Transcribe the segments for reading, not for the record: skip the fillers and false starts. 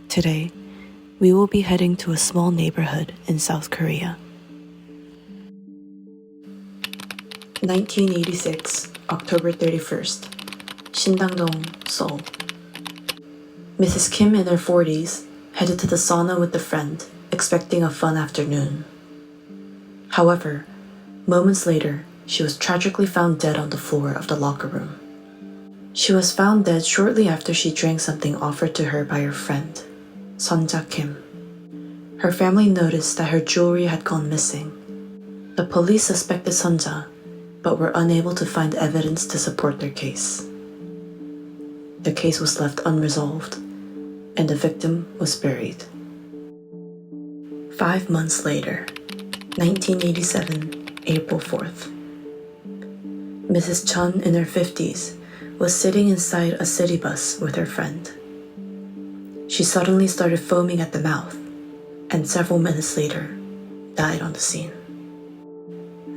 Today, we will be heading to a small neighborhood in South Korea. 1986, October 31st, Sindangdong, Seoul. Mrs. Kim in her 40s headed to the sauna with a friend, expecting a fun afternoon. However, moments later, she was tragically found dead on the floor of the locker room. She was found dead shortly after she drank something offered to her by her friend, Sonja Kim. Her family noticed that her jewelry had gone missing. The police suspected Sonja, but were unable to find evidence to support their case. The case was left unresolved, and the victim was buried. 5 months later, 1987, April 4th. Mrs. Chun in her 50s was sitting inside a city bus with her friend. She suddenly started foaming at the mouth, and several minutes later, died on the scene.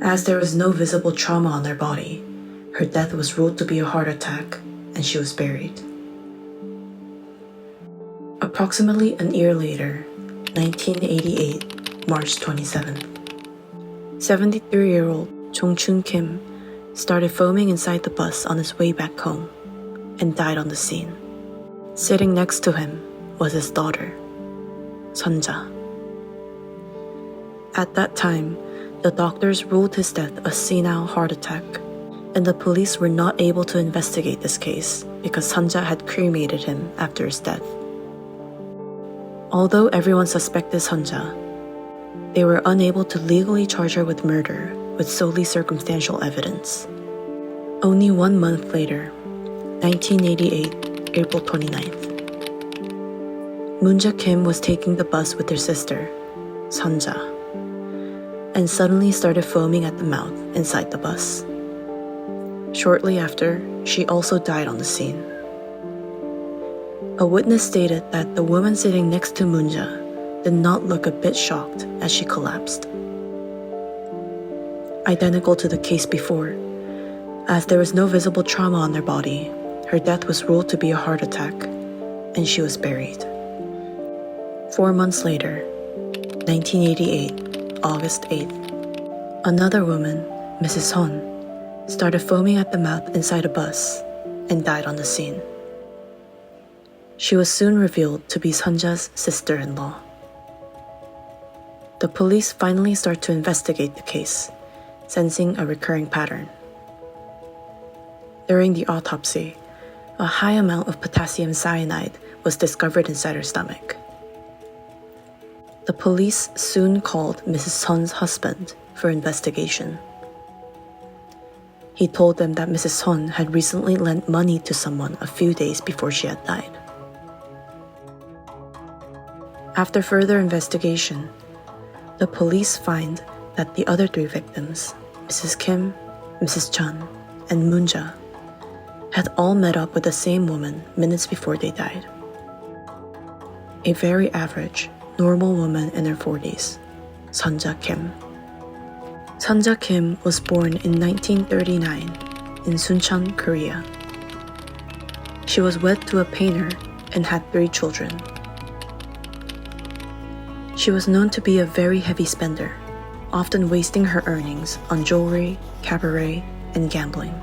As there was no visible trauma on her body, her death was ruled to be a heart attack, and she was buried. Approximately a year later, 1988, March 27th, 73-year-old Jong-chun Kim started foaming inside the bus on his way back home and died on the scene. Sitting next to him was his daughter, Sonja. At that time, the doctors ruled his death a senile heart attack, and the police were not able to investigate this case because Sonja had cremated him after his death. Although everyone suspected Sonja, they were unable to legally charge her with murder with solely circumstantial evidence. Only 1 month later, 1988, April 29th, Moonja Kim was taking the bus with her sister, Sonja, and suddenly started foaming at the mouth inside the bus. Shortly after, she also died on the scene. A witness stated that the woman sitting next to Moonja did not look a bit shocked as she collapsed. Identical to the case before, as there was no visible trauma on her body, her death was ruled to be a heart attack, and she was buried. 4 months later, 1988, August 8th, another woman, Mrs. Hon, started foaming at the mouth inside a bus and died on the scene. She was soon revealed to be Sonja's sister-in-law. The police finally start to investigate the case, sensing a recurring pattern. During the autopsy, a high amount of potassium cyanide was discovered inside her stomach. The police soon called Mrs. Son's husband for investigation. He told them that Mrs. Son had recently lent money to someone a few days before she had died. After further investigation, the police find that the other 3 victims, Mrs. Kim, Mrs. Chun, and Moonja, had all met up with the same woman minutes before they died. A very average, normal woman in her 40s, Sonja Kim. Sonja Kim was born in 1939 in Suncheon, Korea. She was wed to a painter and had 3 children. She was known to be a very heavy spender, often wasting her earnings on jewelry, cabaret, and gambling.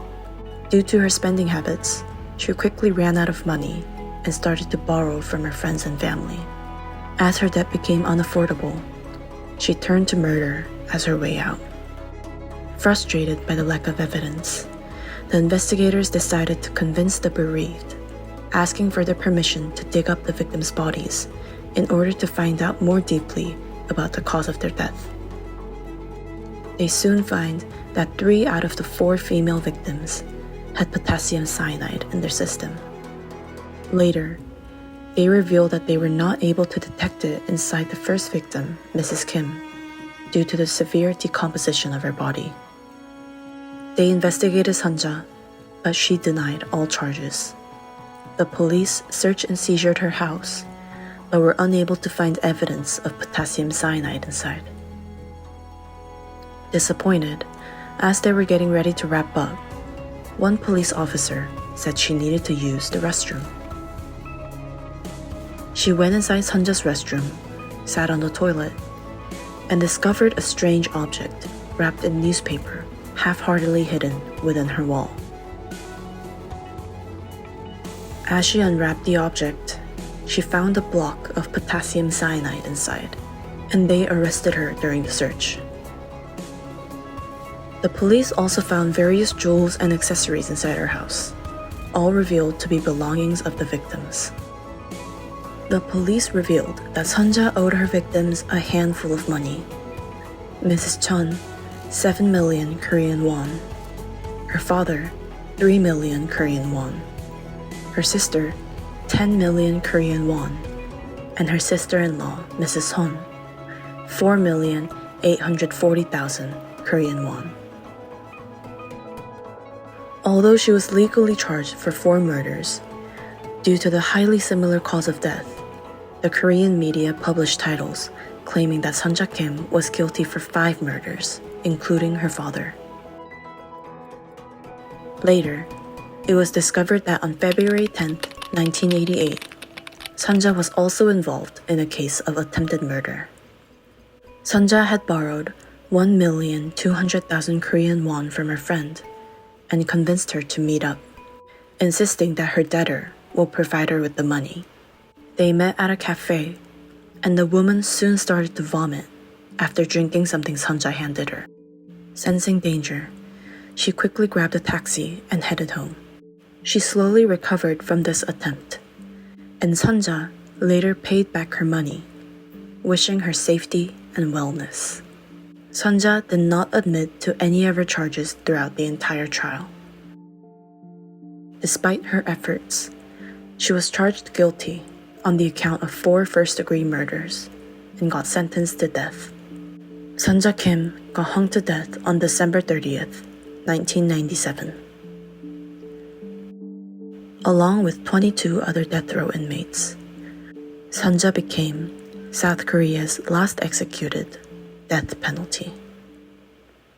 Due to her spending habits, she quickly ran out of money and started to borrow from her friends and family. As her debt became unaffordable, she turned to murder as her way out. Frustrated by the lack of evidence, the investigators decided to convince the bereaved, asking for their permission to dig up the victims' bodies in order to find out more deeply about the cause of their death. They soon find that 3 out of the 4 female victims had potassium cyanide in their system. Later, they revealed that they were not able to detect it inside the first victim, Mrs. Kim, due to the severe decomposition of her body. They investigated Sonja, but she denied all charges. The police searched and seized her house, but were unable to find evidence of potassium cyanide inside. Disappointed, as they were getting ready to wrap up, one police officer said she needed to use the restroom. She went inside Sunja's restroom, sat on the toilet, and discovered a strange object wrapped in newspaper, half-heartedly hidden within her wall. As she unwrapped the object, she found a block of potassium cyanide inside, and they arrested her during the search. The police also found various jewels and accessories inside her house, all revealed to be belongings of the victims. The police revealed that Sunja owed her victims a handful of money. Mrs. Chun, 7 million Korean won. Her father, 3 million Korean won. Her sister, 10 million Korean won. And her sister-in-law, Mrs. Hun, 4,840,000 Korean won. Although she was legally charged for 4 murders, due to the highly similar cause of death, the Korean media published titles claiming that Sunja Kim was guilty for 5 murders, including her father. Later, it was discovered that on February 10, 1988, Sunja was also involved in a case of attempted murder. Sunja had borrowed 1,200,000 Korean won from her friend and convinced her to meet up, insisting that her debtor will provide her with the money. They met at a cafe, and the woman soon started to vomit after drinking something Sunja handed her. Sensing danger, she quickly grabbed a taxi and headed home. She slowly recovered from this attempt, and Sunja later paid back her money, wishing her safety and wellness. Sunja did not admit to any of her charges throughout the entire trial. Despite her efforts, she was charged guilty on the account of 4 first-degree murders and got sentenced to death. Sunja Kim got hung to death on December 30th, 1997. Along with 22 other death row inmates, Sunja became South Korea's last executed death penalty.